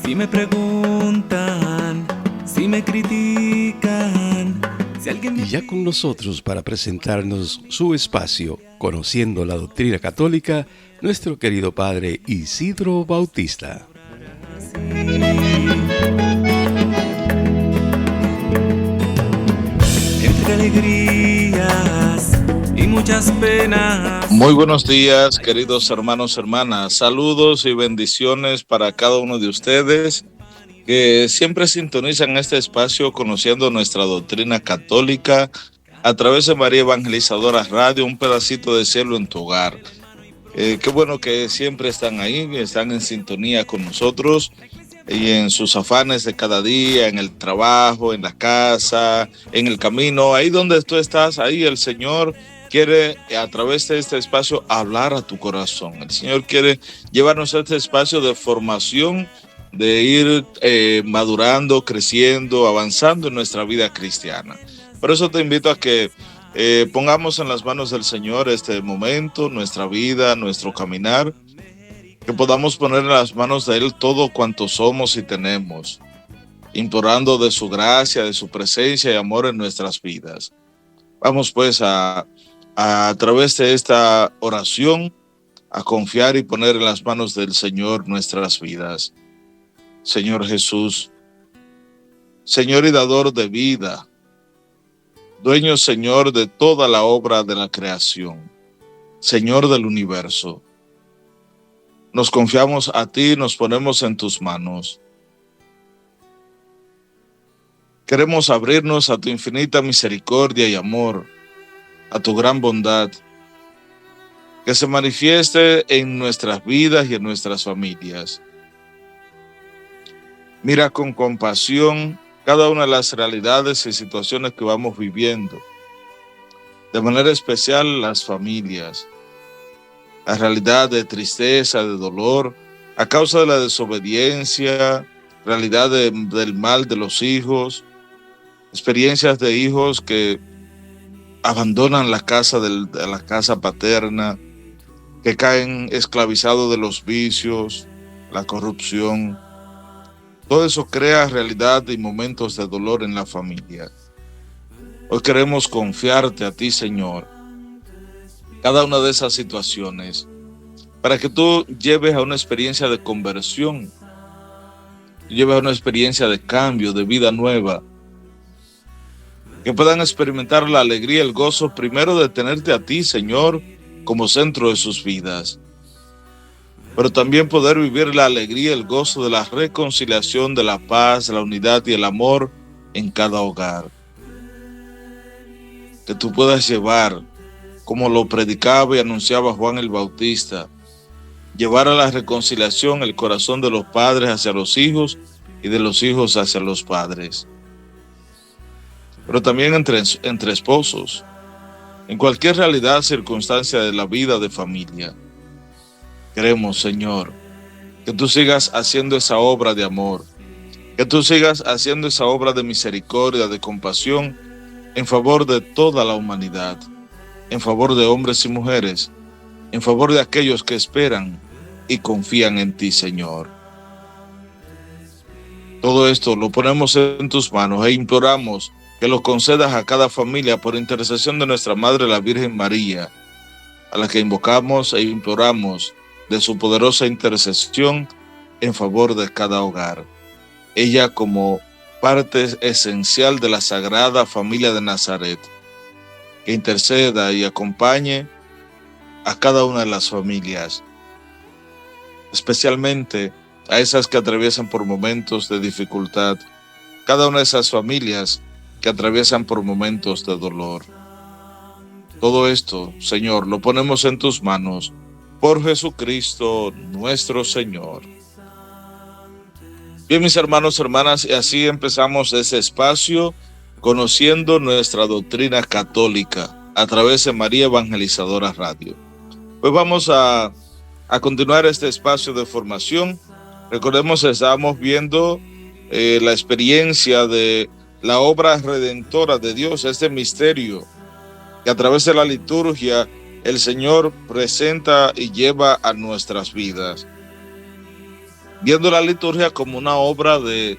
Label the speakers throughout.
Speaker 1: Si me preguntan, si me critican, si alguien me...
Speaker 2: Y ya con nosotros para presentarnos su espacio, Conociendo la Doctrina Católica, nuestro querido Padre Isidro Bautista.
Speaker 1: Entre alegrías y muchas penas.
Speaker 3: Muy buenos días, queridos hermanos, hermanas. Saludos y bendiciones para cada uno de ustedes que siempre sintonizan este espacio conociendo nuestra doctrina católica a través de María Evangelizadora Radio, un pedacito de cielo en tu hogar. Qué bueno que siempre están ahí, están en sintonía con nosotros y en sus afanes de cada día, en el trabajo, en la casa, en el camino, ahí donde tú estás, ahí el Señor quiere a través de este espacio hablar a tu corazón. El Señor quiere llevarnos a este espacio de formación, de ir madurando, creciendo, avanzando en nuestra vida cristiana. Por eso te invito a que pongamos en las manos del Señor este momento, nuestra vida, nuestro caminar, que podamos poner en las manos de Él todo cuanto somos y tenemos, implorando de su gracia, de su presencia y amor en nuestras vidas. Vamos pues a través de esta oración a confiar y poner en las manos del Señor nuestras vidas. Señor Jesús, Señor y dador de vida, dueño, Señor, de toda la obra de la creación, Señor del universo, nos confiamos a ti, nos ponemos en tus manos. Queremos abrirnos a tu infinita misericordia y amor, a tu gran bondad, que se manifieste en nuestras vidas y en nuestras familias. Mira con compasión cada una de las realidades y situaciones que vamos viviendo, de manera especial las familias, la realidad de tristeza, de dolor, a causa de la desobediencia, realidad del mal de los hijos, experiencias de hijos que abandonan la casa la casa paterna, que caen esclavizados de los vicios, la corrupción. Todo eso crea realidad y momentos de dolor en la familia. Hoy queremos confiarte a ti, Señor, cada una de esas situaciones, para que tú lleves a una experiencia de conversión, lleves a una experiencia de cambio, de vida nueva, que puedan experimentar la alegría, el gozo, primero de tenerte a ti, Señor, como centro de sus vidas, pero también poder vivir la alegría, el gozo de la reconciliación, de la paz, la unidad y el amor en cada hogar. Que tú puedas llevar, como lo predicaba y anunciaba Juan el Bautista, llevar a la reconciliación el corazón de los padres hacia los hijos y de los hijos hacia los padres. Pero también entre esposos, en cualquier realidad, circunstancia de la vida de familia. Queremos, Señor, que tú sigas haciendo esa obra de amor, que tú sigas haciendo esa obra de misericordia, de compasión, en favor de toda la humanidad, en favor de hombres y mujeres, en favor de aquellos que esperan y confían en ti, Señor. Todo esto lo ponemos en tus manos e imploramos que lo concedas a cada familia por intercesión de nuestra Madre, la Virgen María, a la que invocamos e imploramos de su poderosa intercesión en favor de cada hogar. Ella como parte esencial de la Sagrada Familia de Nazaret, que interceda y acompañe a cada una de las familias, especialmente a esas que atraviesan por momentos de dificultad, cada una de esas familias que atraviesan por momentos de dolor. Todo esto, Señor, lo ponemos en tus manos, por Jesucristo nuestro Señor. Bien, mis hermanos, hermanas, y así empezamos ese espacio conociendo nuestra doctrina católica a través de María Evangelizadora Radio. Pues vamos a continuar este espacio de formación. Recordemos que estábamos viendo la experiencia de la obra redentora de Dios, este misterio que a través de la liturgia el Señor presenta y lleva a nuestras vidas. viendo la liturgia como una obra de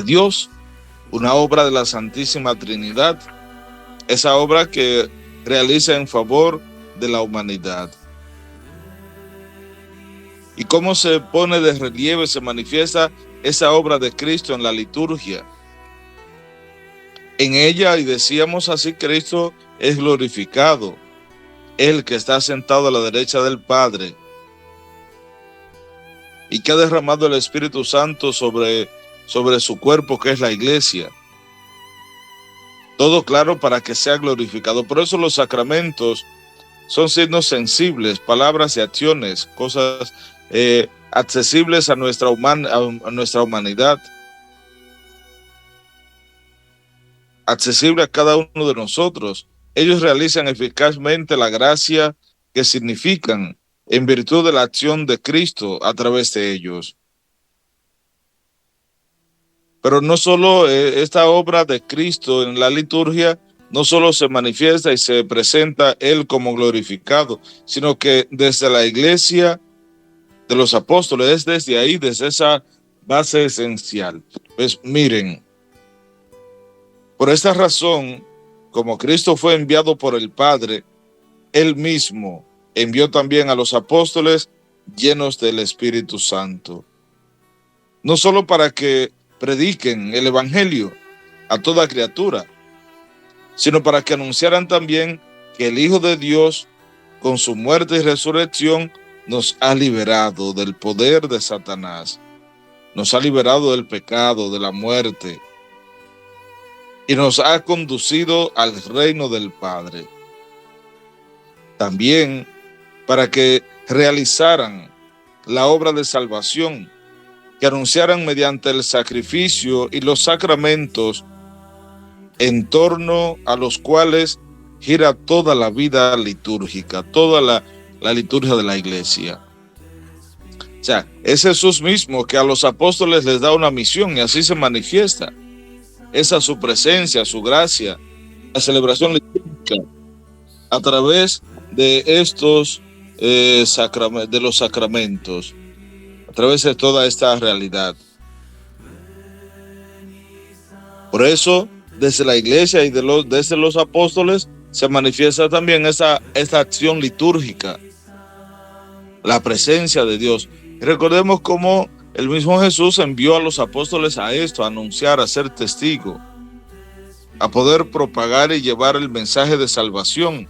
Speaker 3: Dios, una obra de la Santísima Trinidad, esa obra que realiza en favor de la humanidad. ¿Y cómo se pone de relieve, se manifiesta esa obra de Cristo en la liturgia? En ella, y decíamos así, Cristo es glorificado, el que está sentado a la derecha del Padre y que ha derramado el Espíritu Santo sobre su cuerpo, que es la iglesia. Todo claro para que sea glorificado. Por eso los sacramentos son signos sensibles, palabras y acciones, cosas accesibles a nuestra humanidad, accesible a cada uno de nosotros. Ellos realizan eficazmente la gracia que significan en virtud de la acción de Cristo a través de ellos. Pero no solo esta obra de Cristo en la liturgia, no solo se manifiesta y se presenta Él como glorificado, sino que desde la iglesia de los apóstoles, es desde ahí, desde esa base esencial. Pues miren, por esta razón, como Cristo fue enviado por el Padre, Él mismo envió también a los apóstoles llenos del Espíritu Santo. No solo para que prediquen el Evangelio a toda criatura, sino para que anunciaran también que el Hijo de Dios, con su muerte y resurrección, nos ha liberado del poder de Satanás, nos ha liberado del pecado, de la muerte, y nos ha conducido al reino del Padre. También para que realizaran la obra de salvación, que anunciaran mediante el sacrificio y los sacramentos en torno a los cuales gira toda la vida litúrgica, toda la liturgia de la iglesia. O sea, es Jesús mismo que a los apóstoles les da una misión y así se manifiesta esa su presencia, su gracia, la celebración litúrgica a través de estos de los sacramentos, a través de toda esta realidad. Por eso, desde la iglesia y desde los apóstoles se manifiesta también esta acción litúrgica, la presencia de Dios. Y recordemos cómo el mismo Jesús envió a los apóstoles a esto, a anunciar, a ser testigo, a poder propagar y llevar el mensaje de salvación,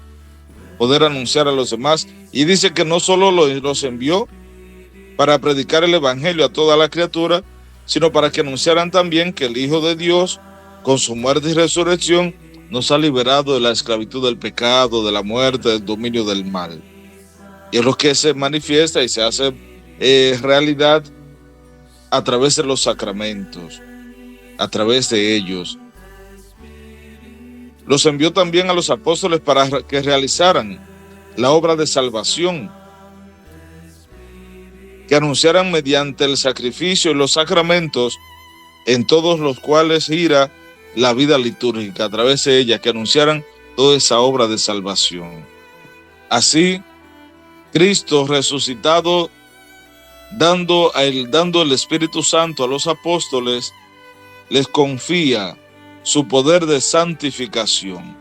Speaker 3: poder anunciar a los demás. Y dice que no solo los envió para predicar el evangelio a toda la criatura, sino para que anunciaran también que el Hijo de Dios, con su muerte y resurrección, nos ha liberado de la esclavitud del pecado, de la muerte, del dominio del mal. Y es lo que se manifiesta y se hace realidad a través de los sacramentos, a través de ellos. Los envió también a los apóstoles para que realizaran la obra de salvación, que anunciaran mediante el sacrificio y los sacramentos en todos los cuales gira la vida litúrgica, a través de ella, que anunciaran toda esa obra de salvación. Así, Cristo resucitado, dando el Espíritu Santo a los apóstoles, les confía su poder de santificación.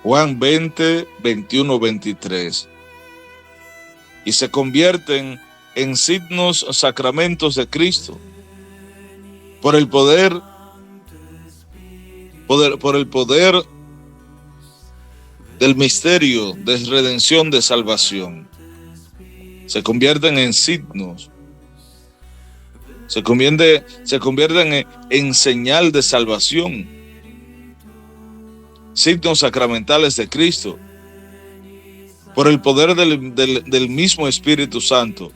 Speaker 3: Juan 20, 21, 23. Y se convierten en signos sacramentos de Cristo por el poder del misterio de redención, de salvación. Se convierten en signos, se convierten en señal de salvación, signos sacramentales de Cristo, por el poder del mismo Espíritu Santo.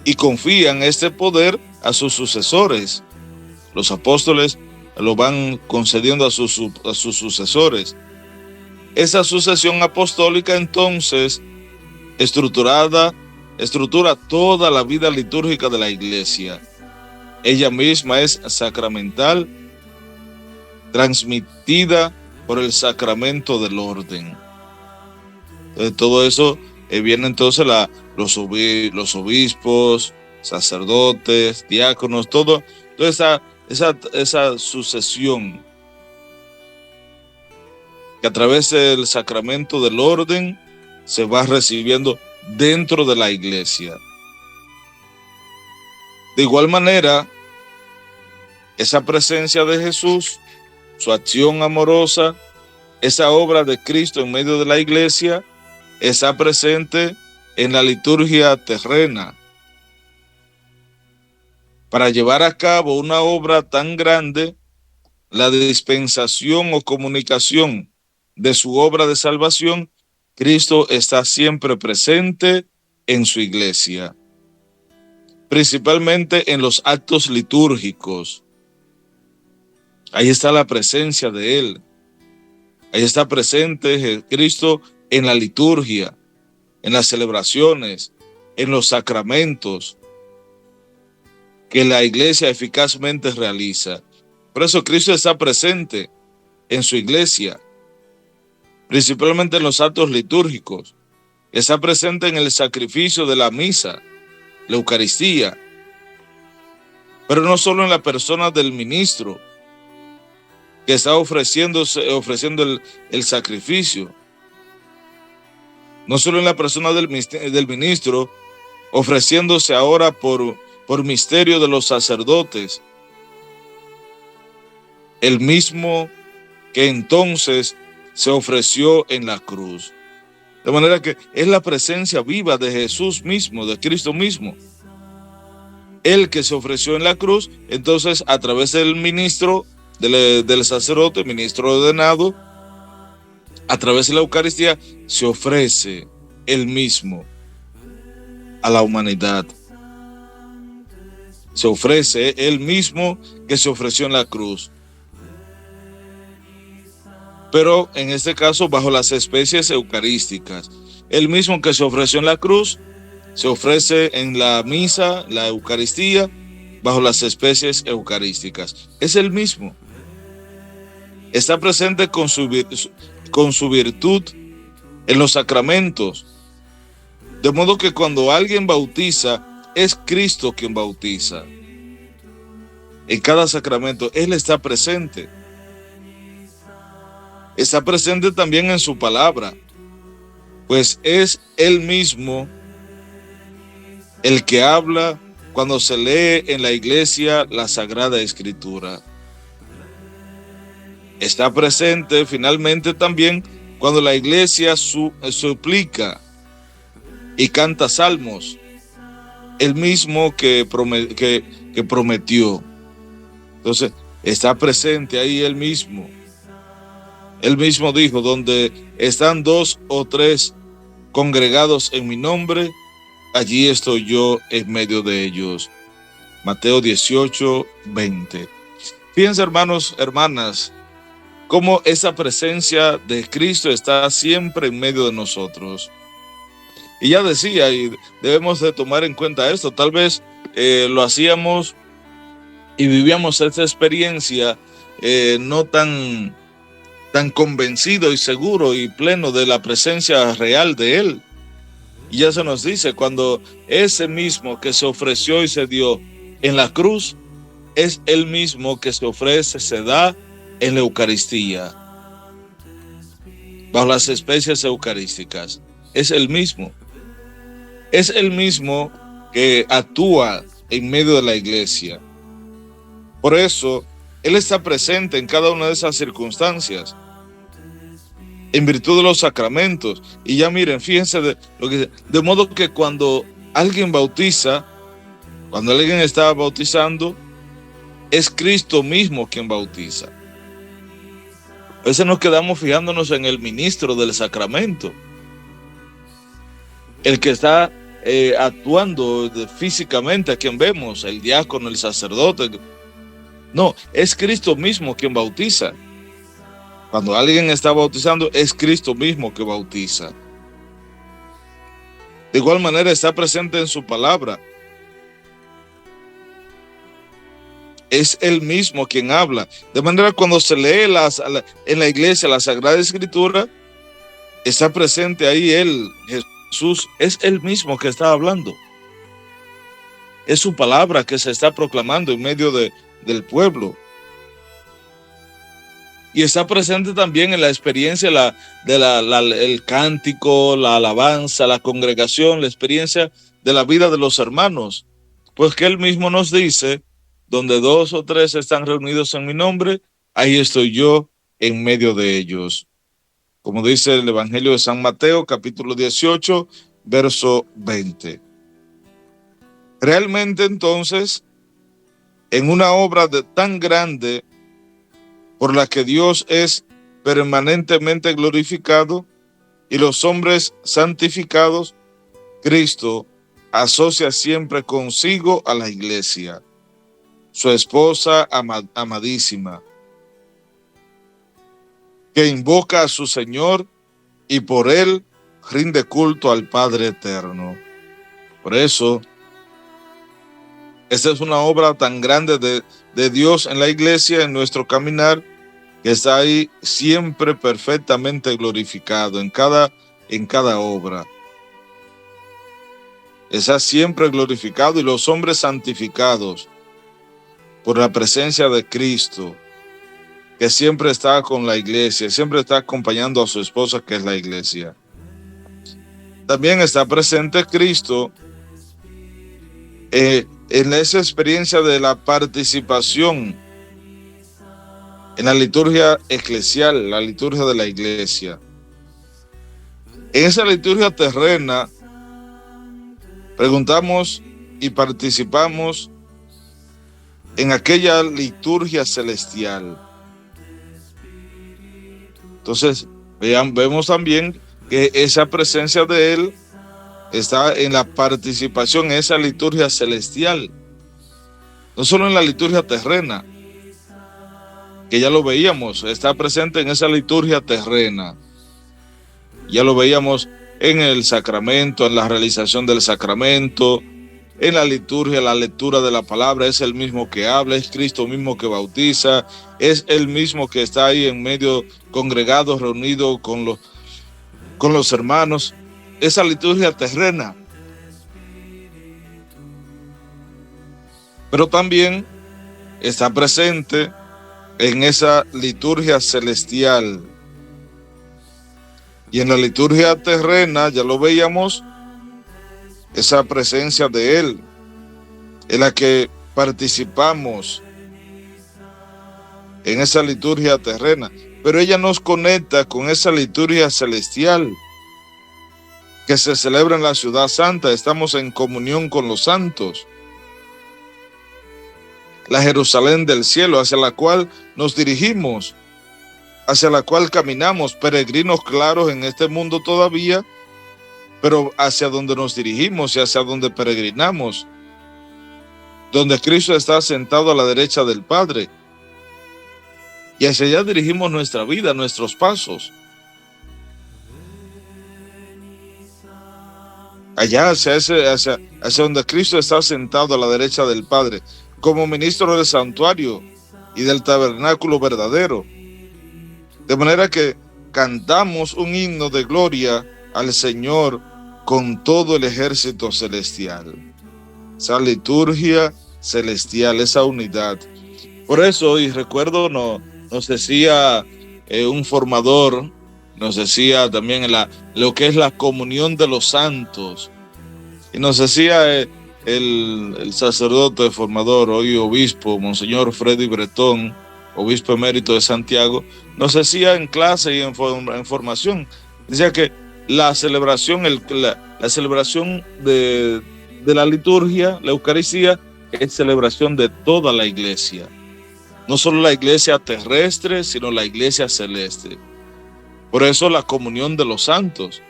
Speaker 3: Y confían este poder a sus sucesores. Los apóstoles lo van concediendo a sus sucesores. Esa sucesión apostólica entonces estructura toda la vida litúrgica de la iglesia. Ella misma es sacramental, transmitida por el sacramento del orden. Todo eso vienen entonces los obispos, sacerdotes, diáconos, todo, toda esa sucesión que a través del sacramento del orden se va recibiendo dentro de la iglesia. De igual manera, esa presencia de Jesús, su acción amorosa, esa obra de Cristo en medio de la iglesia, está presente en la liturgia terrena. Para llevar a cabo una obra tan grande, la dispensación o comunicación de su obra de salvación, Cristo está siempre presente en su iglesia, principalmente en los actos litúrgicos. Ahí está la presencia de Él. Ahí está presente Cristo en la liturgia, en las celebraciones, en los sacramentos que la iglesia eficazmente realiza. Por eso Cristo está presente en su iglesia, principalmente en los actos litúrgicos. Está presente en el sacrificio de la misa, la Eucaristía, pero no solo en la persona del ministro que está ofreciendo el sacrificio, no solo en la persona del ministro ofreciéndose ahora por misterio de los sacerdotes, el mismo que entonces se ofreció en la cruz. De manera que es la presencia viva de Jesús mismo, de Cristo mismo. Él que se ofreció en la cruz, entonces a través del ministro, del sacerdote, ministro ordenado, a través de la Eucaristía, se ofrece Él mismo a la humanidad. Se ofrece Él mismo que se ofreció en la cruz. Pero en este caso bajo las especies eucarísticas. El mismo que se ofreció en la cruz, se ofrece en la misa, la Eucaristía, bajo las especies eucarísticas. Es el mismo. Está presente con su virtud en los sacramentos. De modo que cuando alguien bautiza, es Cristo quien bautiza. En cada sacramento, Él está presente. Está presente también en su palabra, pues es Él mismo el que habla cuando se lee en la iglesia la Sagrada Escritura. Está presente finalmente también cuando la iglesia suplica y canta salmos, el mismo que prometió. Entonces, está presente ahí Él mismo. Él mismo dijo, donde están 2 o 3 congregados en mi nombre, allí estoy yo en medio de ellos. Mateo 18:20. Fíjense, hermanos, hermanas, cómo esa presencia de Cristo está siempre en medio de nosotros. Y ya decía, y debemos de tomar en cuenta esto, tal vez lo hacíamos y vivíamos esta experiencia no tan convencido y seguro y pleno de la presencia real de Él. Y ya se nos dice, cuando ese mismo que se ofreció y se dio en la cruz, es el mismo que se ofrece, se da en la Eucaristía, bajo las especies eucarísticas. Es el mismo. Es el mismo que actúa en medio de la iglesia. Por eso, Él está presente en cada una de esas circunstancias, en virtud de los sacramentos. Y ya miren, fíjense de modo que cuando alguien bautiza, cuando alguien está bautizando, es Cristo mismo quien bautiza. A veces nos quedamos fijándonos en el ministro del sacramento, el que está actuando físicamente, a quien vemos, el diácono, el sacerdote. No, es Cristo mismo quien bautiza. Cuando alguien está bautizando, es Cristo mismo que bautiza. De igual manera está presente en su palabra. Es Él mismo quien habla. De manera cuando se lee en la iglesia la Sagrada Escritura, está presente ahí Él, Jesús, Jesús es el mismo que está hablando. Es su palabra que se está proclamando en medio del pueblo. Y está presente también en la experiencia el cántico, la alabanza, la congregación, la experiencia de la vida de los hermanos. Pues que Él mismo nos dice, donde 2 o 3 están reunidos en mi nombre, ahí estoy yo en medio de ellos. Como dice el Evangelio de San Mateo, capítulo 18, verso 20. Realmente entonces, en una obra tan grande, por la que Dios es permanentemente glorificado y los hombres santificados, Cristo asocia siempre consigo a la iglesia, su esposa amadísima, que invoca a su Señor y por él rinde culto al Padre eterno. Por eso, esta es una obra tan grande de Dios en la iglesia, en nuestro caminar, que está ahí siempre perfectamente glorificado en cada obra. Está siempre glorificado y los hombres santificados por la presencia de Cristo, que siempre está con la iglesia, siempre está acompañando a su esposa, que es la iglesia. También está presente Cristo en esa experiencia de la participación en la liturgia eclesial, la liturgia de la iglesia. En esa liturgia terrena, preguntamos y participamos en aquella liturgia celestial. Entonces, vemos también que esa presencia de Él está en la participación en esa liturgia celestial, no solo en la liturgia terrena, que ya lo veíamos, está presente en esa liturgia terrena. Ya lo veíamos en el sacramento, en la realización del sacramento, en la liturgia, la lectura de la palabra, es el mismo que habla, es Cristo mismo que bautiza, es el mismo que está ahí en medio, congregado, reunido con los hermanos. Esa liturgia terrena. Pero también está presente en esa liturgia celestial. Y en la liturgia terrena, ya lo veíamos, esa presencia de Él, en la que participamos en esa liturgia terrena. Pero ella nos conecta con esa liturgia celestial que se celebra en la ciudad santa. Estamos en comunión con los santos. La Jerusalén del cielo, hacia la cual nos dirigimos, hacia la cual caminamos, peregrinos claros en este mundo todavía, pero hacia donde nos dirigimos y hacia donde peregrinamos, donde Cristo está sentado a la derecha del Padre, y hacia allá dirigimos nuestra vida, nuestros pasos. Allá hacia donde Cristo está sentado a la derecha del Padre, como ministro del santuario y del tabernáculo verdadero. De manera que cantamos un himno de gloria al Señor con todo el ejército celestial. Esa liturgia celestial, esa unidad. Por eso, y recuerdo, nos decía un formador, nos decía también lo que es la comunión de los santos. Y nos decía el sacerdote formador, hoy obispo, Monseñor Freddy Bretón, obispo emérito de Santiago, nos decía en clase y en formación, decía que la celebración, la celebración de la liturgia, la Eucaristía, es celebración de toda la iglesia. No solo la iglesia terrestre, sino la iglesia celeste. Por eso la comunión de los santos.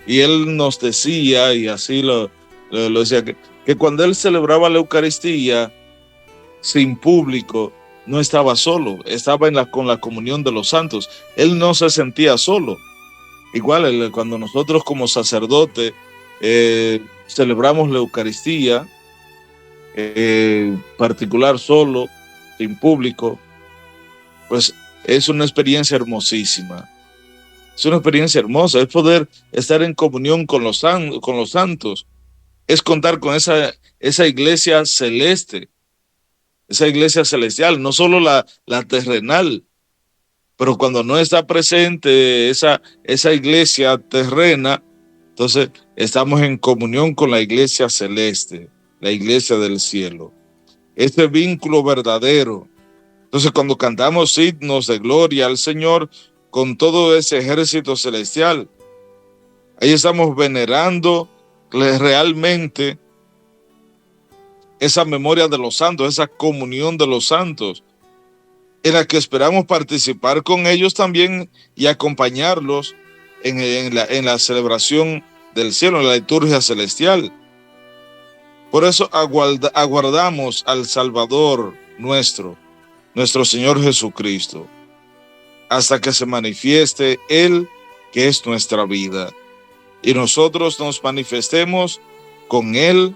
Speaker 3: Y él nos decía, y así lo decía, que cuando él celebraba la Eucaristía sin público, no estaba solo, estaba con la comunión de los santos. Él no se sentía solo. Igual cuando nosotros como sacerdote celebramos la Eucaristía, particular solo, sin público, pues es una experiencia hermosísima. Es una experiencia hermosa, es poder estar en comunión con los santos, es contar con esa iglesia celeste, esa iglesia celestial, no solo la terrenal, pero cuando no está presente esa iglesia terrena, entonces estamos en comunión con la iglesia celeste, la iglesia del cielo. Este vínculo verdadero. Entonces cuando cantamos himnos de gloria al Señor con todo ese ejército celestial, ahí estamos venerando realmente esa memoria de los santos, esa comunión de los santos, en la que esperamos participar con ellos también y acompañarlos en la celebración del cielo, en la liturgia celestial. Por eso aguardamos al Salvador nuestro Señor Jesucristo, hasta que se manifieste Él, que es nuestra vida, y nosotros nos manifestemos con Él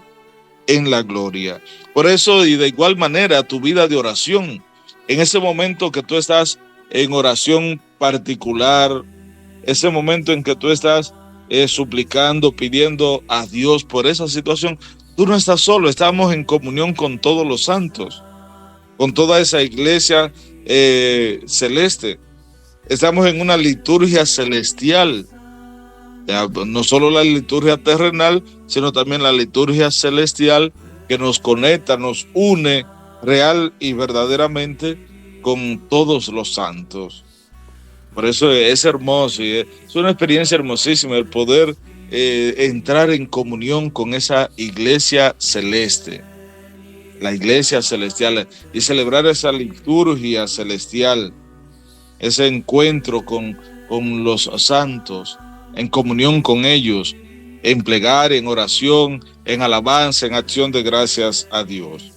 Speaker 3: en la gloria. Por eso, y de igual manera, tu vida de oración, en ese momento que tú estás en oración particular, ese momento en que tú estás suplicando, pidiendo a Dios por esa situación, tú no estás solo, estamos en comunión con todos los santos, con toda esa iglesia celeste. Estamos en una liturgia celestial, no solo la liturgia terrenal, sino también la liturgia celestial que nos conecta, nos une real y verdaderamente con todos los santos. Por eso es hermoso y es una experiencia hermosísima el poder entrar en comunión con esa iglesia celeste, la iglesia celestial, y celebrar esa liturgia celestial, ese encuentro con los santos, en comunión con ellos, en plegaria, en oración, en alabanza, en acción de gracias a Dios.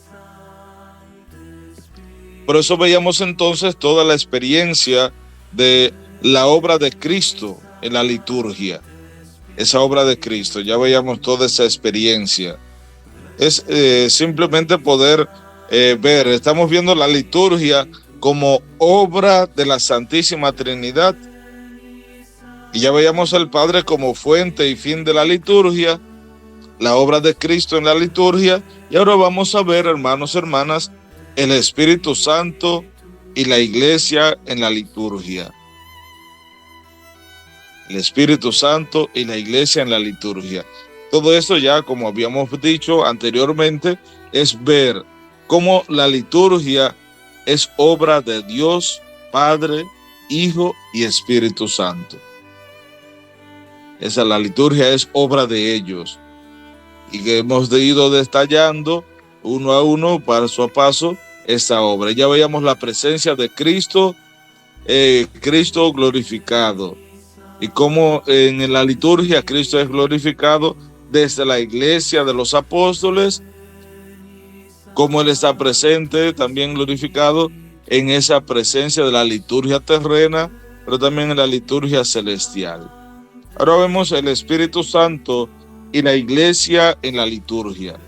Speaker 3: Por eso veíamos entonces toda la experiencia de la obra de Cristo en la liturgia. Esa obra de Cristo, ya veíamos toda esa experiencia. Es simplemente poder ver, estamos viendo la liturgia como obra de la Santísima Trinidad. Y ya veíamos al Padre como fuente y fin de la liturgia, la obra de Cristo en la liturgia, y ahora vamos a ver, hermanos y hermanas, el Espíritu Santo y la Iglesia en la liturgia. El Espíritu Santo y la Iglesia en la liturgia. Todo esto ya, como habíamos dicho anteriormente, es ver cómo la liturgia es obra de Dios, Padre, Hijo y Espíritu Santo. La liturgia es obra de ellos. Y que hemos ido detallando uno a uno, paso a paso, esta obra. Ya veíamos la presencia de Cristo, Cristo glorificado. Y cómo en la liturgia Cristo es glorificado desde la iglesia de los apóstoles, cómo Él está presente, también glorificado en esa presencia de la liturgia terrena, pero también en la liturgia celestial. Ahora vemos el Espíritu Santo y la iglesia en la liturgia.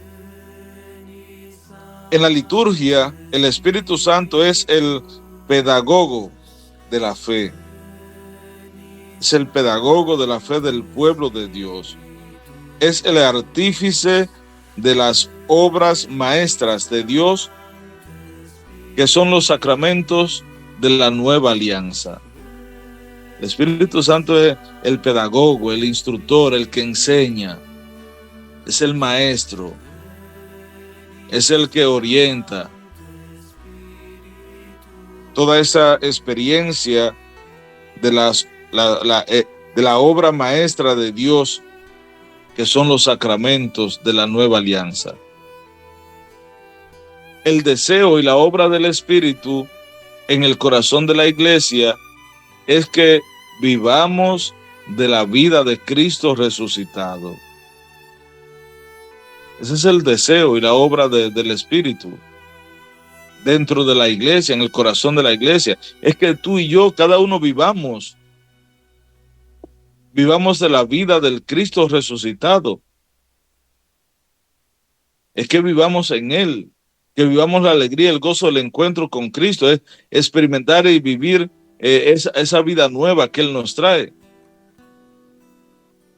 Speaker 3: En la liturgia, el Espíritu Santo es el pedagogo de la fe. Es el pedagogo de la fe del pueblo de Dios. Es el artífice de las obras maestras de Dios, que son los sacramentos de la nueva alianza. El Espíritu Santo es el pedagogo, el instructor, el que enseña. Es el maestro. Es el que orienta. Toda esa experiencia de la obra maestra de Dios, que son los sacramentos de la nueva alianza. El deseo y la obra del Espíritu en el corazón de la iglesia es que vivamos de la vida de Cristo resucitado. Ese es el deseo y la obra del Espíritu dentro de la iglesia, en el corazón de la iglesia. Es que tú y yo, cada uno vivamos de la vida del Cristo resucitado. Es que vivamos en Él, que vivamos la alegría, el gozo del encuentro con Cristo, es experimentar y vivir esa vida nueva que Él nos trae.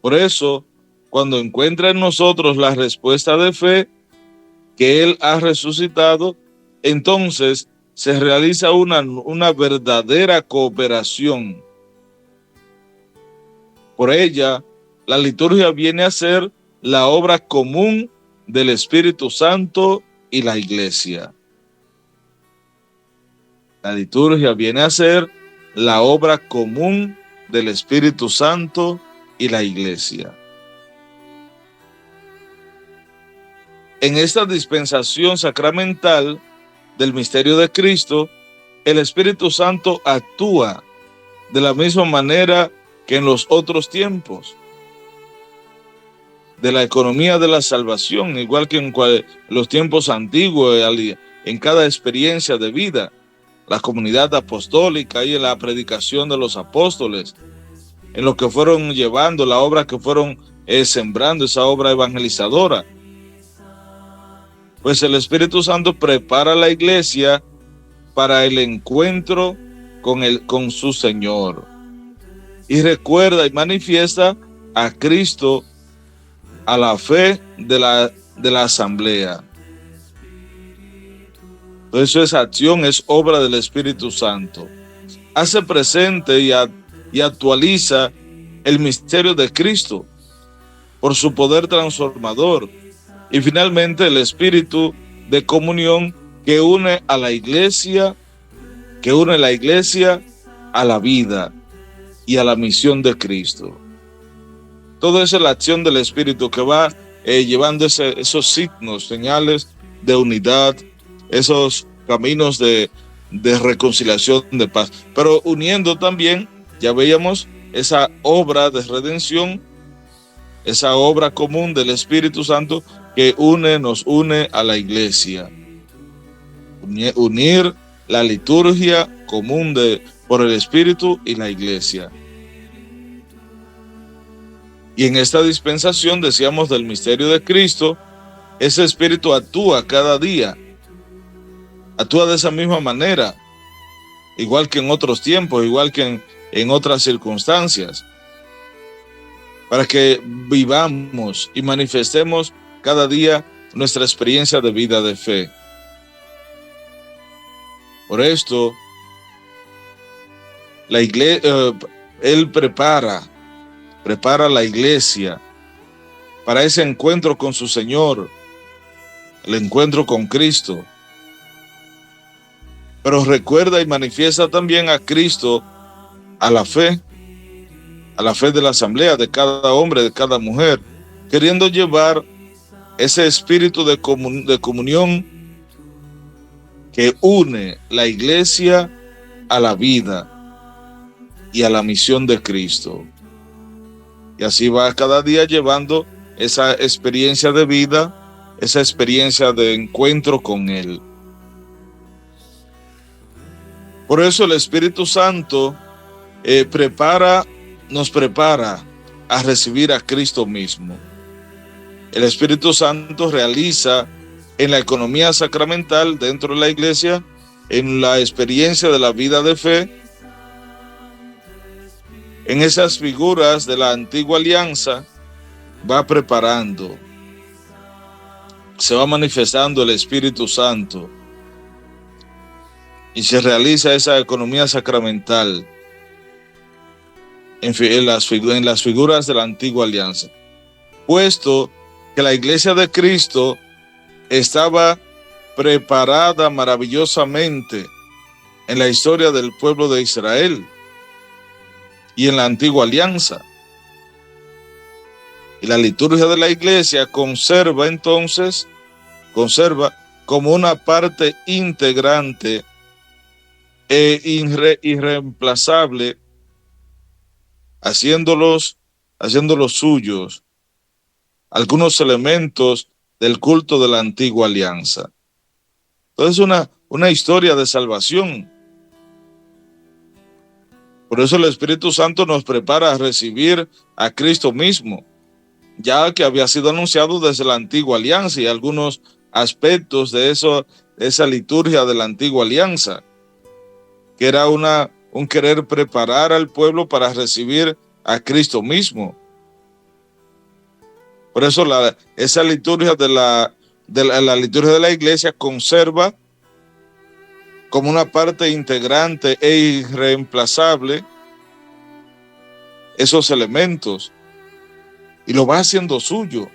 Speaker 3: Por eso, cuando encuentra en nosotros la respuesta de fe que Él ha resucitado, entonces se realiza una verdadera cooperación. Por ella, la liturgia viene a ser la obra común del Espíritu Santo y la Iglesia. La liturgia viene a ser la obra común del Espíritu Santo y la Iglesia. En esta dispensación sacramental del misterio de Cristo, el Espíritu Santo actúa de la misma manera que en los otros tiempos de la economía de la salvación, igual que en los tiempos antiguos, en cada experiencia de vida, la comunidad apostólica y en la predicación de los apóstoles, en lo que fueron llevando, la obra que fueron sembrando, esa obra evangelizadora. Pues el Espíritu Santo prepara a la iglesia para el encuentro con su Señor. Y recuerda y manifiesta a Cristo a la fe de la asamblea. Entonces esa acción es obra del Espíritu Santo. Hace presente y actualiza el misterio de Cristo por su poder transformador. Y finalmente el espíritu de comunión que une a la iglesia, a la vida y a la misión de Cristo. Todo eso es la acción del Espíritu que va llevando esos signos, señales de unidad, esos caminos de reconciliación, de paz. Pero uniendo también, ya veíamos, esa obra de redención, esa obra común del Espíritu Santo que nos une a la iglesia. Unir la liturgia común por el Espíritu y la iglesia. Y en esta dispensación, decíamos, del misterio de Cristo, ese Espíritu actúa cada día. Actúa de esa misma manera, igual que en otros tiempos, igual que en otras circunstancias, para que vivamos y manifestemos cada día nuestra experiencia de vida de fe. Por esto, la iglesia, Él prepara la iglesia para ese encuentro con su Señor, el encuentro con Cristo. Pero recuerda y manifiesta también a Cristo a la fe de la asamblea, de cada hombre, de cada mujer, queriendo llevar ese espíritu de comunión que une la iglesia a la vida y a la misión de Cristo. Y así va cada día llevando esa experiencia de vida, esa experiencia de encuentro con Él. Por eso el Espíritu Santo nos prepara a recibir a Cristo mismo. El Espíritu Santo realiza en la economía sacramental dentro de la iglesia, en la experiencia de la vida de fe, en esas figuras de la antigua alianza, va preparando, se va manifestando el Espíritu Santo y se realiza esa economía sacramental en las figuras de la antigua alianza, puesto que la iglesia de Cristo estaba preparada maravillosamente en la historia del pueblo de Israel y en la antigua alianza. Y la liturgia de la iglesia conserva como una parte integrante e irreemplazable, haciéndolos suyos algunos elementos del culto de la antigua alianza. Entonces una historia de salvación. Por eso el Espíritu Santo nos prepara a recibir a Cristo mismo, ya que había sido anunciado desde la antigua alianza y algunos aspectos de esa liturgia de la antigua alianza, que era un querer preparar al pueblo para recibir a Cristo mismo. Por eso esa liturgia la liturgia de la iglesia conserva como una parte integrante e irreemplazable esos elementos y lo va haciendo suyo.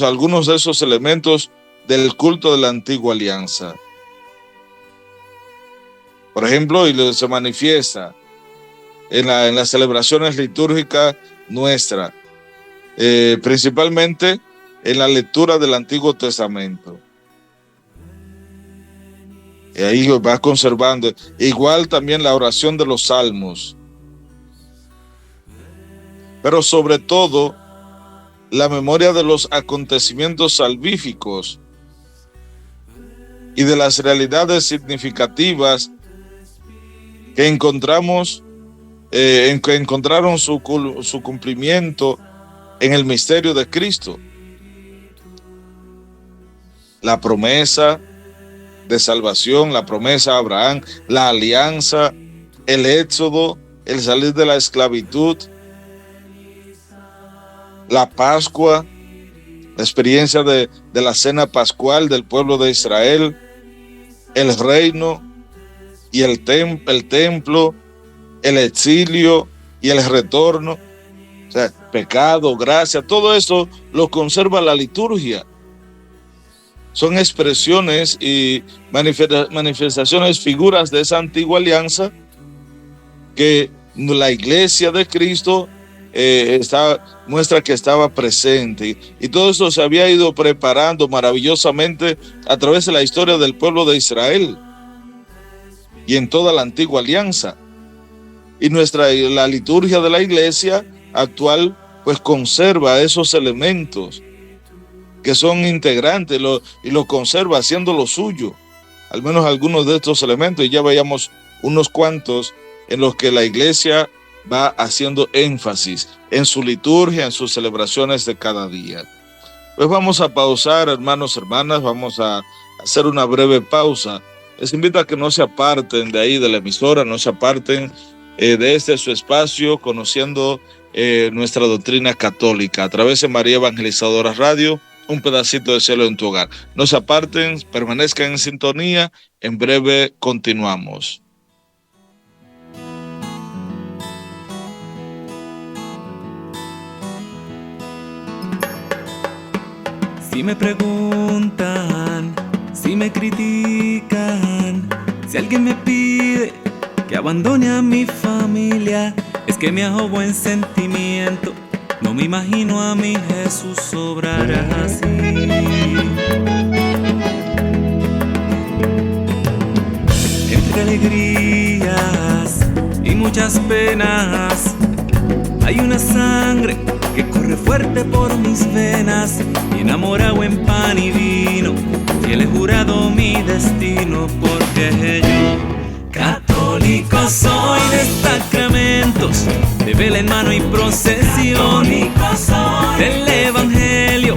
Speaker 3: Algunos de esos elementos del culto de la antigua alianza. Por ejemplo, y se manifiesta en las celebraciones litúrgicas nuestras, principalmente en la lectura del Antiguo Testamento. Y ahí va conservando. Igual también la oración de los salmos. Pero sobre todo, la memoria de los acontecimientos salvíficos y de las realidades significativas que encontraron su cumplimiento en el misterio de Cristo. La promesa de salvación, la promesa a Abraham, la alianza, el éxodo, el salir de la esclavitud, la Pascua, la experiencia de la cena pascual del pueblo de Israel, el reino y el templo, el exilio y el retorno, o sea, pecado, gracia, todo eso lo conserva la liturgia. Son expresiones y manifestaciones, figuras de esa antigua alianza que la iglesia de Cristo muestra que estaba presente. Y todo eso se había ido preparando maravillosamente a través de la historia del pueblo de Israel y en toda la antigua alianza. Y la liturgia de la iglesia actual pues conserva esos elementos que son integrantes y lo conserva haciendo lo suyo, al menos algunos de estos elementos, y ya veíamos unos cuantos en los que la iglesia va haciendo énfasis en su liturgia, en sus celebraciones de cada día. Pues vamos a pausar, hermanos, hermanas, vamos a hacer una breve pausa. Les invito a que no se aparten de ahí de la emisora, no se aparten de su espacio, conociendo nuestra doctrina católica a través de María Evangelizadora Radio, un pedacito de cielo en tu hogar. No se aparten, permanezcan en sintonía, en breve continuamos.
Speaker 1: Si me preguntan, si me critican, si alguien me pide que abandone a mi familia, es que me ahogo en sentimiento. No me imagino a mi Jesús obrar así. Entre alegrías y muchas penas hay una sangre que corre fuerte por mis venas, y enamorado en pan y vino, fiel he jurado mi destino, porque yo católico soy de sacramentos, de vela en mano y procesión, del evangelio,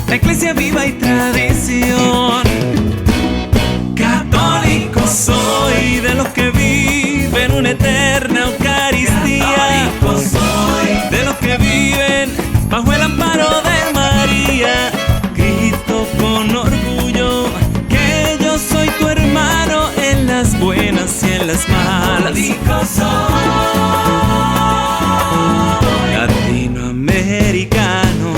Speaker 1: la iglesia viva y tradición. Católico soy de los que viven una eterna Eucaristía, de los que viven bajo el amparo de María. Grito con orgullo que yo soy tu hermano en las buenas y en las malas. Latinoamericano.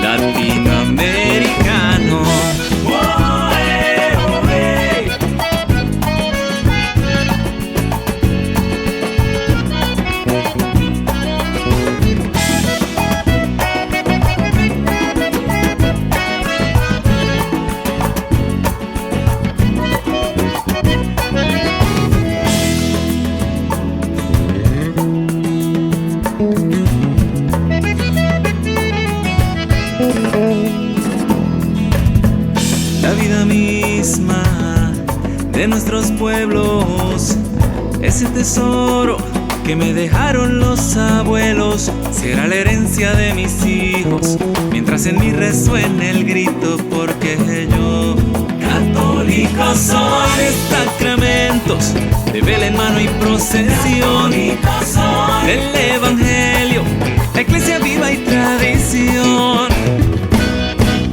Speaker 1: Latinoamericano. La vida misma de nuestros pueblos, ese tesoro que me dejaron los abuelos, será la herencia de mis hijos, mientras en mí resuene el grito, porque yo, católico católico soy. De sacramentos, de vela en mano y procesión, católico soy. Del evangelio, la iglesia viva y tradición.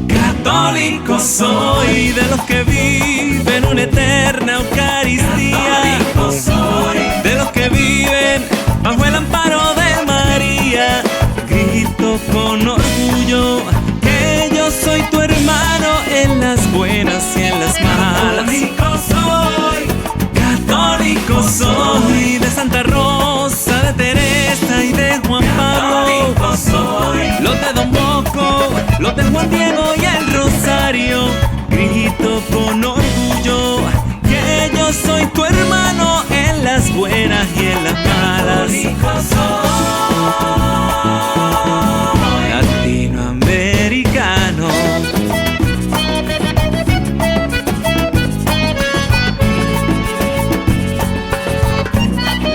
Speaker 1: Católico soy, de los que viven una eterna Eucaristía. Católico soy, de los que viven bajo el amparo de María. Grito con orgullo que yo soy tu hermano en las buenas y en las malas. Católico soy, católico soy, de Santa Rosa, de Teresa y de Juan Pablo. Católico soy, los de Don Bosco, los de Juan Diego y el Rosario. Grito con orgullo que yo soy tu hermano en las buenas y en las malas. Católico soy, latinoamericano.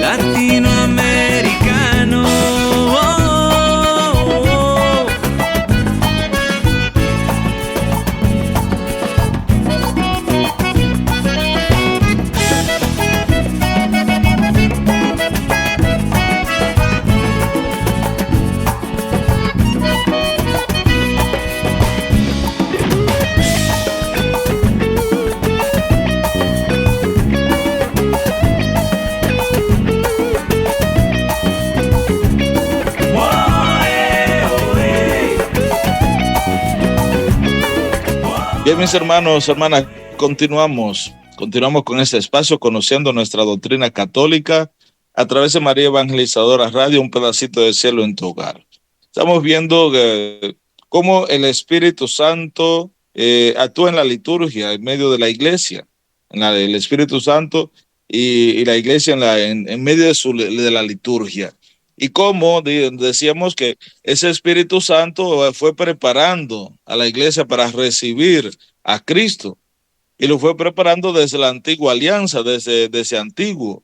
Speaker 1: Latinoamericano.
Speaker 3: Bien, mis hermanos, hermanas, continuamos con este espacio conociendo nuestra doctrina católica a través de María Evangelizadora Radio, un pedacito de cielo en tu hogar. Estamos viendo cómo el Espíritu Santo actúa en la liturgia, en medio de la iglesia, el Espíritu Santo y la iglesia en medio de la liturgia. Y cómo decíamos que ese Espíritu Santo fue preparando a la iglesia para recibir a Cristo. Y lo fue preparando desde la antigua alianza, desde antiguo.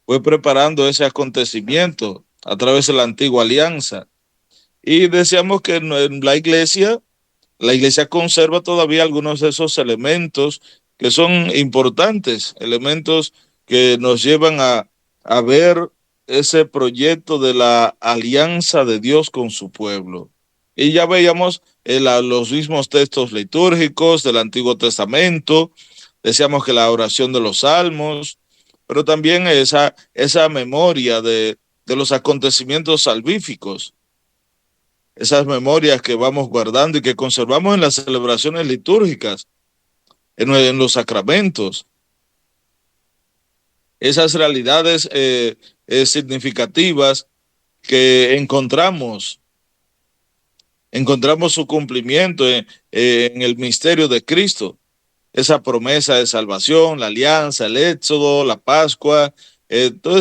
Speaker 3: Fue preparando ese acontecimiento a través de la antigua alianza. Y decíamos que en la iglesia conserva todavía algunos de esos elementos que son importantes, elementos que nos llevan a ver ese proyecto de la alianza de Dios con su pueblo. Y ya veíamos los mismos textos litúrgicos del Antiguo Testamento, decíamos que la oración de los salmos, pero también esa memoria de los acontecimientos salvíficos, esas memorias que vamos guardando y que conservamos en las celebraciones litúrgicas, en los sacramentos. Esas realidades significativas que encontramos su cumplimiento en el misterio de Cristo, esa promesa de salvación, la alianza, el éxodo, la Pascua, todo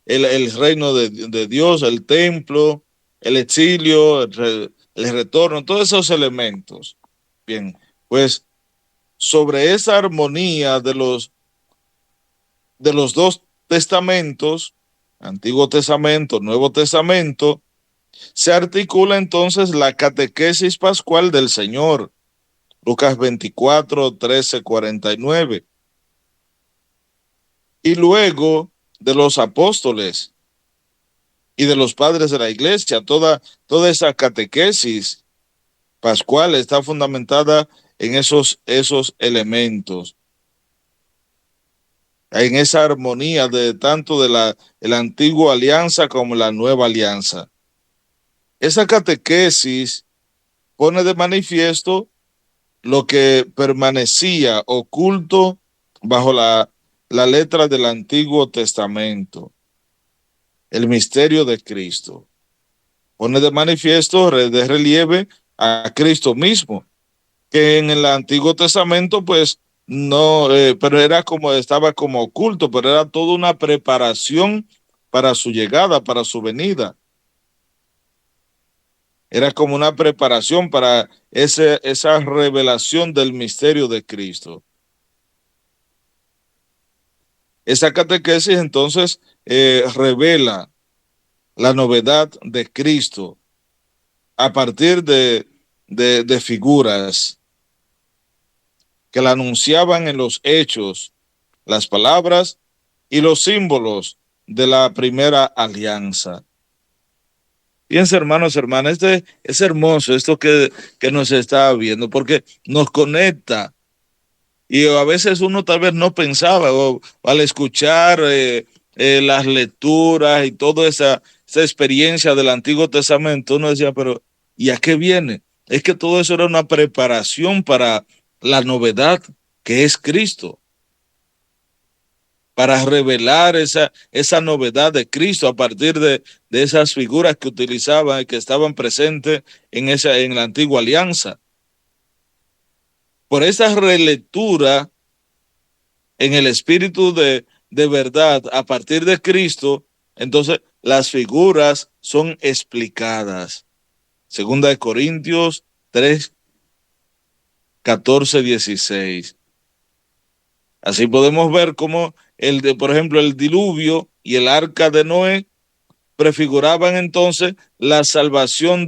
Speaker 3: el reino de Dios, el templo, el exilio, el retorno, todos esos elementos. Bien, pues sobre esa armonía de los dos testamentos, Antiguo Testamento, Nuevo Testamento, se articula entonces la catequesis pascual del Señor, Lucas 24, 13, 49. Y luego de los apóstoles y de los padres de la iglesia, toda esa catequesis pascual está fundamentada en esos elementos, en esa armonía de tanto de la antigua alianza como la nueva alianza. Esa catequesis pone de manifiesto lo que permanecía oculto bajo la letra del Antiguo Testamento, el misterio de Cristo. Pone de manifiesto, de relieve a Cristo mismo, que en el Antiguo Testamento pues no, pero estaba como oculto, pero era toda una preparación para su llegada, para su venida. Era como una preparación para esa revelación del misterio de Cristo. Esa catequesis entonces revela la novedad de Cristo a partir de figuras que la anunciaban en los hechos, las palabras y los símbolos de la primera alianza. Fíjense, hermanos, hermanas, es hermoso esto que nos está viendo, porque nos conecta. Y a veces uno tal vez no pensaba, o al escuchar las lecturas y toda esa experiencia del Antiguo Testamento, uno decía, pero ¿y a qué viene? Es que todo eso era una preparación para la novedad que es Cristo, para revelar esa novedad de Cristo a partir de esas figuras que utilizaban y que estaban presentes en la antigua alianza. Por esa relectura en el espíritu de verdad a partir de Cristo, entonces las figuras son explicadas. Segunda de Corintios 3, 14, 16. Así podemos ver cómo por ejemplo, el diluvio y el arca de Noé prefiguraban entonces la salvación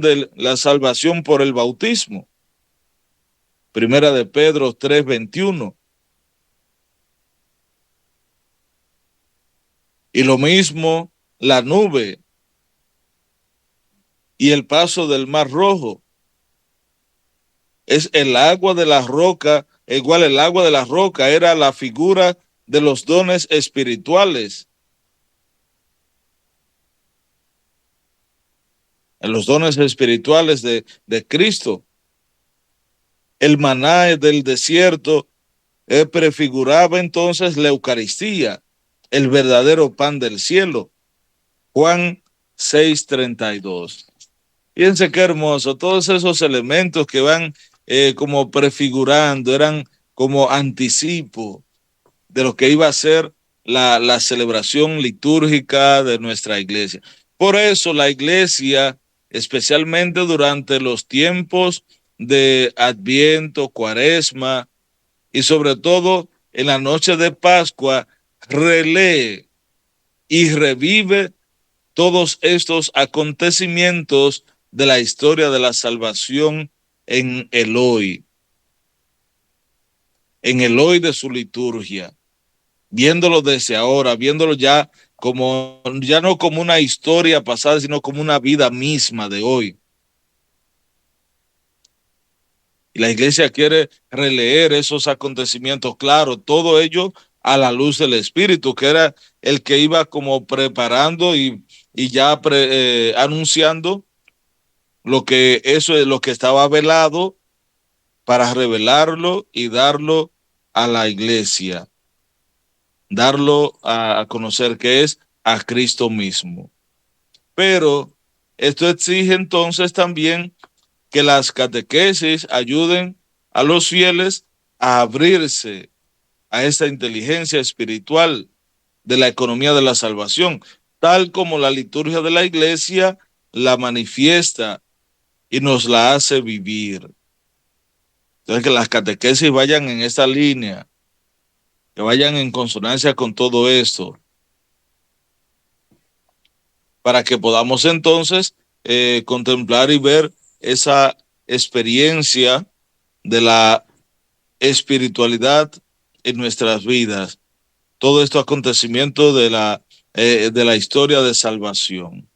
Speaker 3: por el bautismo. Primera de Pedro 3, 21. Y lo mismo la nube y el paso del Mar Rojo. Es el agua de la roca, igual el agua de la roca era la figura de los dones espirituales. En los dones espirituales de Cristo. El maná del desierto prefiguraba entonces la Eucaristía, el verdadero pan del cielo. Juan 6:32. Fíjense qué hermoso, todos esos elementos que van como prefigurando, eran como anticipo de lo que iba a ser la celebración litúrgica de nuestra iglesia. Por eso la iglesia, especialmente durante los tiempos de Adviento, Cuaresma y sobre todo en la noche de Pascua, relee y revive todos estos acontecimientos de la historia de la salvación en el hoy de su liturgia, viéndolo desde ahora, viéndolo ya no como una historia pasada, sino como una vida misma de hoy. Y la iglesia quiere releer esos acontecimientos, claro, todo ello a la luz del Espíritu, que era el que iba como preparando y ya anunciando eso es lo que estaba velado para revelarlo y darlo a la iglesia, darlo a conocer, que es a Cristo mismo. Pero esto exige entonces también que las catequesis ayuden a los fieles a abrirse a esta inteligencia espiritual de la economía de la salvación, tal como la liturgia de la iglesia la manifiesta y nos la hace vivir. Entonces, que las catequesis vayan en esta línea, que vayan en consonancia con todo esto, para que podamos entonces contemplar y ver esa experiencia de la espiritualidad en nuestras vidas, todo este acontecimiento de la historia de salvación.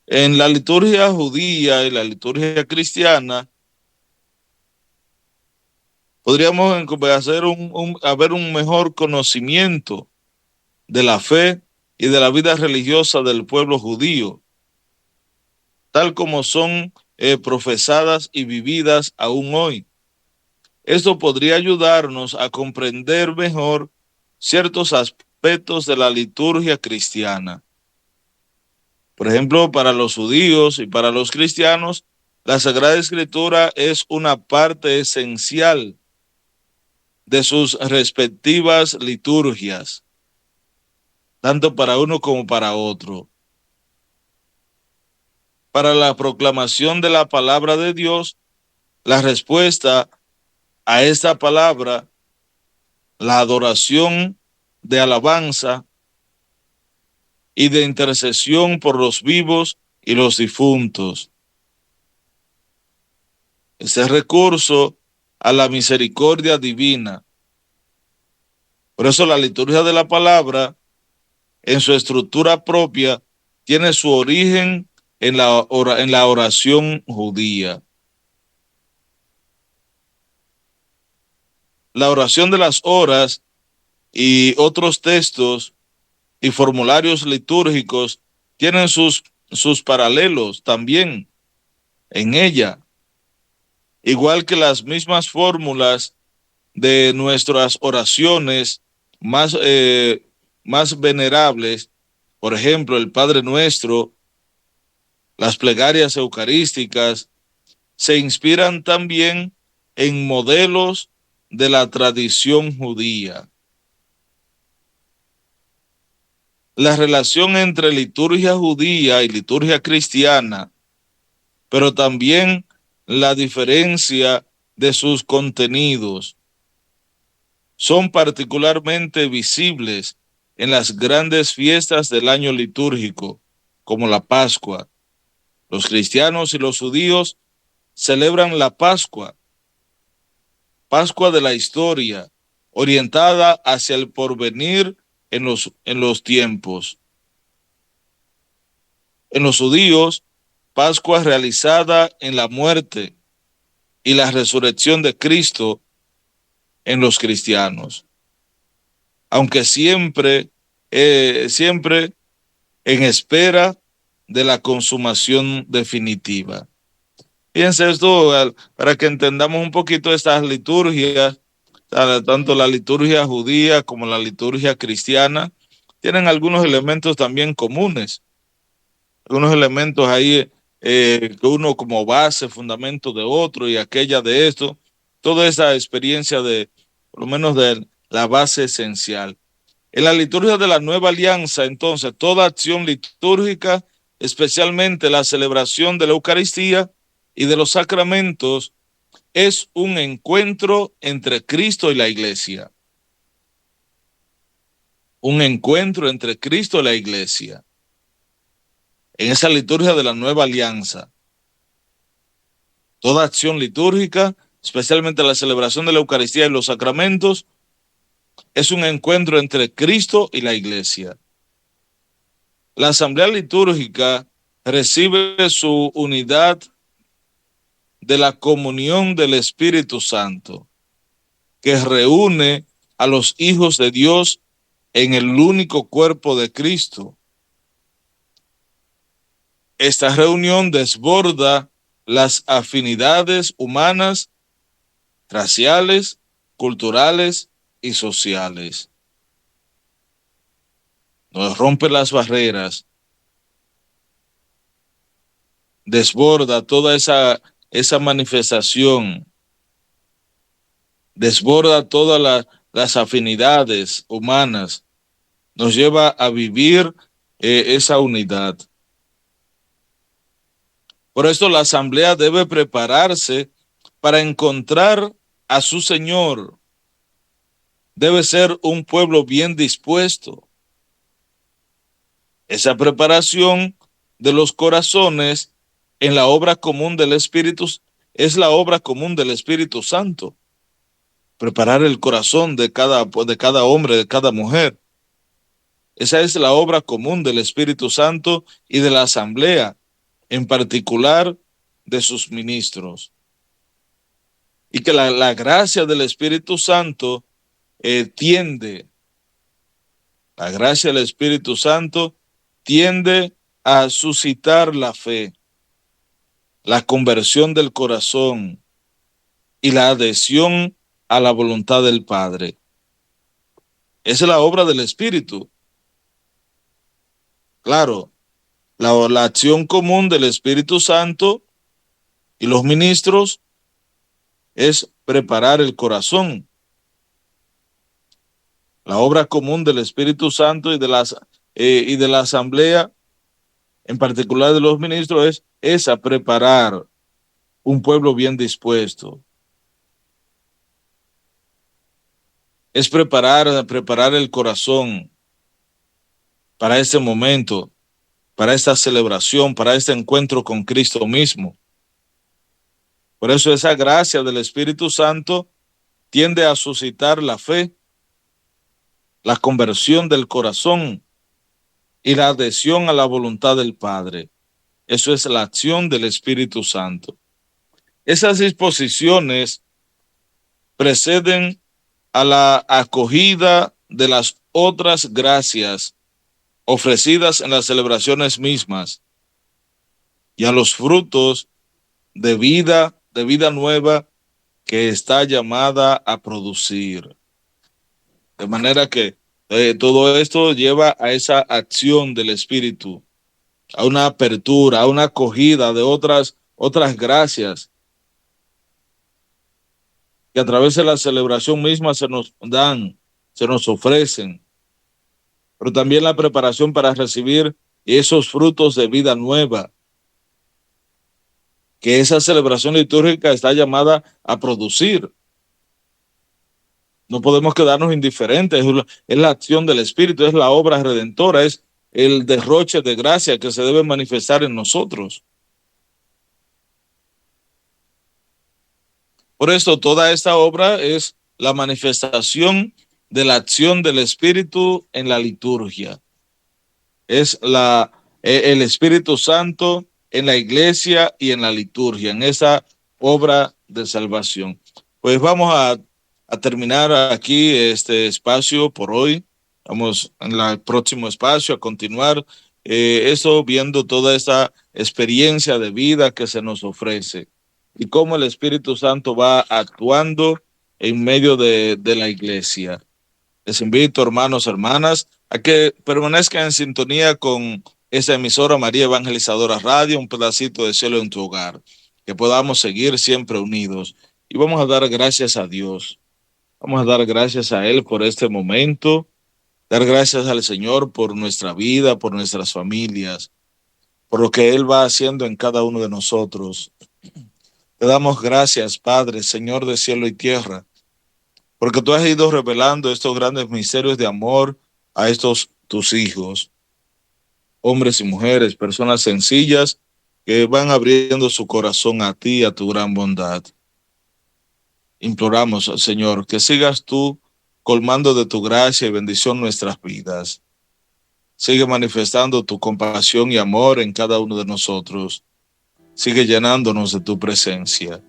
Speaker 3: En la liturgia judía y la liturgia cristiana, podríamos haber un mejor conocimiento de la fe y de la vida religiosa del pueblo judío, tal como son profesadas y vividas aún hoy. Esto podría ayudarnos a comprender mejor ciertos aspectos de la liturgia cristiana. Por ejemplo, para los judíos y para los cristianos, la Sagrada Escritura es una parte esencial de sus respectivas liturgias, tanto para uno como para otro. Para la proclamación de la palabra de Dios, la respuesta a esta palabra, la adoración de alabanza y de intercesión por los vivos y los difuntos. Este recurso a la misericordia divina. Por eso la liturgia de la palabra, en su estructura propia, tiene su origen en la oración judía. La oración de las horas y otros textos y formularios litúrgicos tienen sus paralelos también en ella, igual que las mismas fórmulas de nuestras oraciones más venerables, por ejemplo, el Padre Nuestro, las plegarias eucarísticas, se inspiran también en modelos de la tradición judía. La relación entre liturgia judía y liturgia cristiana, pero también la diferencia de sus contenidos, son particularmente visibles en las grandes fiestas del año litúrgico, como la Pascua. Los cristianos y los judíos celebran la Pascua, Pascua de la historia, orientada hacia el porvenir en los tiempos. En los judíos, Pascua realizada en la muerte y la resurrección de Cristo en los cristianos. Aunque siempre en espera de la consumación definitiva. Fíjense esto, para que entendamos un poquito estas liturgias, tanto la liturgia judía como la liturgia cristiana, tienen algunos elementos también comunes, algunos elementos ahí que uno como base, fundamento de otro y aquella de esto, toda esa experiencia por lo menos de la base esencial. En la liturgia de la Nueva Alianza, entonces, toda acción litúrgica, especialmente la celebración de la Eucaristía y de los sacramentos, es un encuentro entre Cristo y la Iglesia. Un encuentro entre Cristo y la Iglesia. En esa liturgia de la Nueva Alianza, toda acción litúrgica, especialmente la celebración de la Eucaristía y los sacramentos, es un encuentro entre Cristo y la Iglesia. La asamblea litúrgica recibe su unidad de la comunión del Espíritu Santo, que reúne a los hijos de Dios en el único cuerpo de Cristo. Esta reunión desborda las afinidades humanas, raciales, culturales y sociales. Nos rompe las barreras, desborda toda esa manifestación, desborda todas las afinidades humanas, nos lleva a vivir esa unidad. Por esto la asamblea debe prepararse para encontrar a su Señor. Debe ser un pueblo bien dispuesto. Esa preparación de los corazones en la obra común del Espíritu es la obra común del Espíritu Santo. Preparar el corazón de cada hombre, de cada mujer. Esa es la obra común del Espíritu Santo y de la asamblea, en particular de sus ministros. Y que la gracia del Espíritu Santo la gracia del Espíritu Santo tiende a suscitar la fe, la conversión del corazón y la adhesión a la voluntad del Padre. Esa es la obra del Espíritu. Claro, la acción común del Espíritu Santo y los ministros es preparar el corazón. La obra común del Espíritu Santo y de la asamblea, en particular de los ministros, es a preparar un pueblo bien dispuesto. Es preparar el corazón para este momento, para esta celebración, para este encuentro con Cristo mismo. Por eso esa gracia del Espíritu Santo tiende a suscitar la fe, la conversión del corazón y la adhesión a la voluntad del Padre. Eso es la acción del Espíritu Santo. Esas disposiciones preceden a la acogida de las otras gracias ofrecidas en las celebraciones mismas y a los frutos de vida nueva que está llamada a producir. De manera que todo esto lleva a esa acción del Espíritu, a una apertura, a una acogida de otras gracias que a través de la celebración misma se nos dan, se nos ofrecen, pero también la preparación para recibir esos frutos de vida nueva que esa celebración litúrgica está llamada a producir. No podemos quedarnos indiferentes, es la acción del Espíritu, es la obra redentora, es el derroche de gracia que se debe manifestar en nosotros. Por esto, toda esta obra es la manifestación de la acción del Espíritu en la liturgia. Es el Espíritu Santo en la iglesia y en la liturgia, en esa obra de salvación. Pues vamos a terminar aquí este espacio por hoy. Vamos en el próximo espacio a continuar eso, viendo toda esta experiencia de vida que se nos ofrece y cómo el Espíritu Santo va actuando en medio de la iglesia. Les invito, hermanos, hermanas, a que permanezcan en sintonía con esa emisora María Evangelizadora Radio, un pedacito de cielo en tu hogar, que podamos seguir siempre unidos. Y vamos a dar gracias a Dios. Vamos a dar gracias a Él por este momento, dar gracias al Señor por nuestra vida, por nuestras familias, por lo que Él va haciendo en cada uno de nosotros. Te damos gracias, Padre, Señor de cielo y tierra, porque tú has ido revelando estos grandes misterios de amor a estos tus hijos, hombres y mujeres, personas sencillas que van abriendo su corazón a ti, a tu gran bondad. Imploramos, Señor, que sigas tú colmando de tu gracia y bendición nuestras vidas. Sigue manifestando tu compasión y amor en cada uno de nosotros. Sigue llenándonos de tu presencia.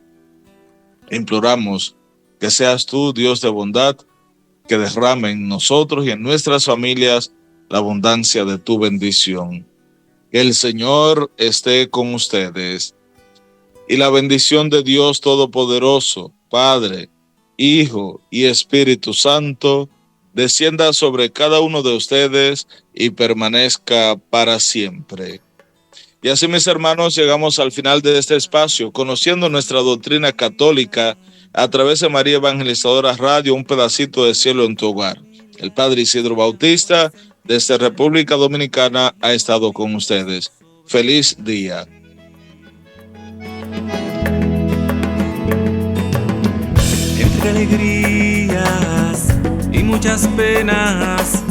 Speaker 3: Imploramos que seas tú, Dios de bondad, que derrame en nosotros y en nuestras familias la abundancia de tu bendición. Que el Señor esté con ustedes. Y la bendición de Dios Todopoderoso, Padre, Hijo y Espíritu Santo, descienda sobre cada uno de ustedes y permanezca para siempre. Y así, mis hermanos, llegamos al final de este espacio, conociendo nuestra doctrina católica a través de María Evangelizadora Radio, un pedacito de cielo en tu hogar. El Padre Isidro Bautista, desde República Dominicana, ha estado con ustedes. Feliz día.
Speaker 1: Entre alegrías y muchas penas,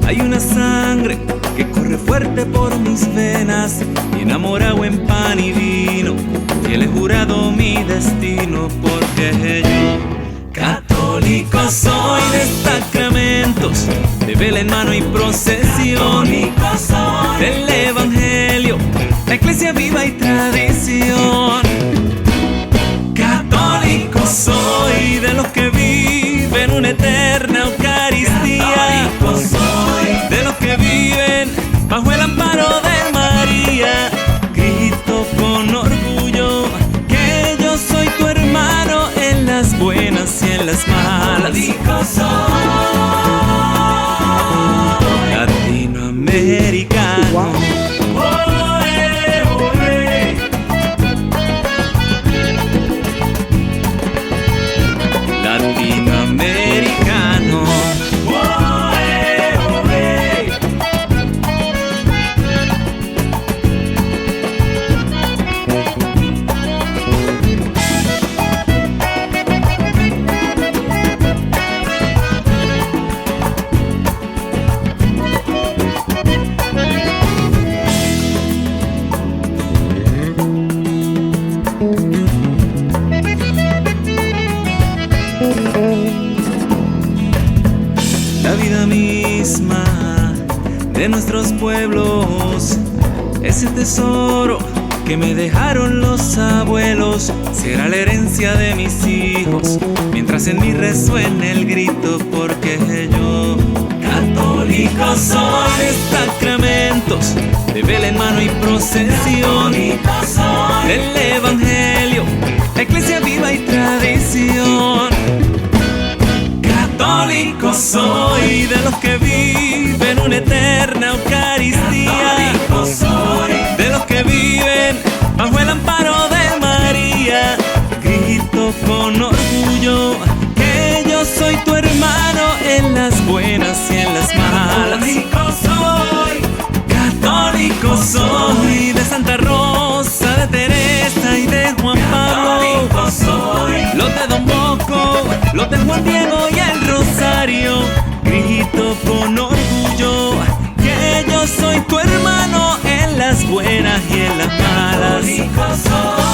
Speaker 1: hay una sangre que corre fuerte por mis venas, y enamorado en pan y vino, fiel he jurado mi destino, porque yo católico soy de sacramentos, de vela en mano y procesión, del Evangelio, la iglesia viva y tradición. Católico soy de los que viven una eterna Eucaristía, de los que viven bajo el amparo de María. Grito con orgullo que yo soy tu hermano en las buenas y en las malas. Latinoamericano. Latinoamericano. de nuestros pueblos. Ese tesoro que me dejaron los abuelos será la herencia de mis hijos, mientras en mí resuene el grito, porque yo católico soy. De sacramentos, de vela en mano y procesión, del evangelio, la iglesia viva y tradición. Católico soy, de los que viven una eterna Eucaristía. Católico soy, de los que viven bajo el amparo de María. Grito con orgullo que yo soy tu hermano en las buenas y en las malas. Católico soy, católico soy, de Santa Rosa, de Teresa y de Juan Pablo. Católico soy, los de Don Bosco, los de Juan Diego y el Rosario. Grito con orgullo que yo soy tu hermano en las buenas y en las malas. Católico soy.